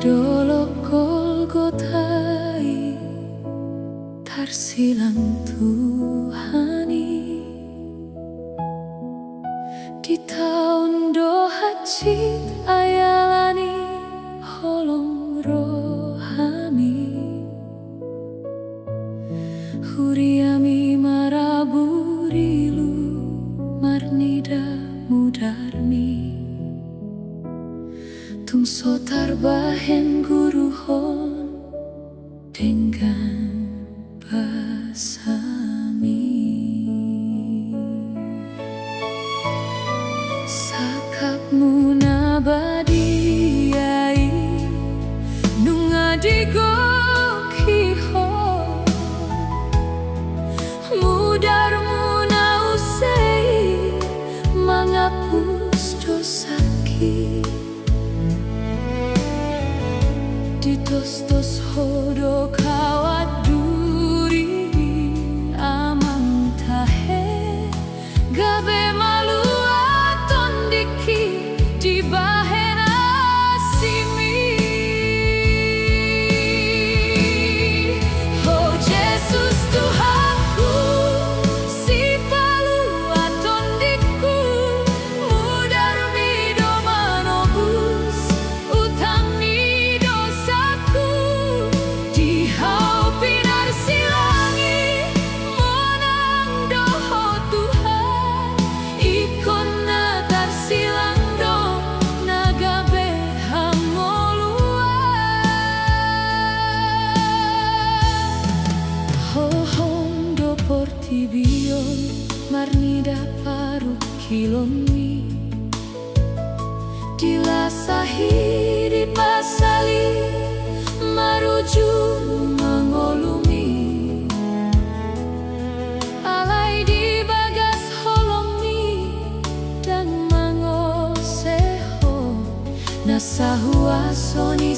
dolok Golgotai tarsilang Tuhani di tahun dohacit ayalani holong rohami huriami maraburilu marnida mudarmi tung sotar bahen guruhon dengan basami sakapmu nabadiai nunga digokiho mudarmu nausei mangapus dosaki ditos-tos hodo kawat duri amang tahe gabe malu aton diki di bahena simi oh Jesus Tuhanku si palu aton diku mudarmi do manobus utang ni dosaku dihau pinar silangi monang doho Tuhan ikon natar silang do nagabe hangoluan hohong do portibion marnida paru kilomi dilasahi di pasali maruju mangolumi alai di bagas holongi dan mangoseho nasahua soni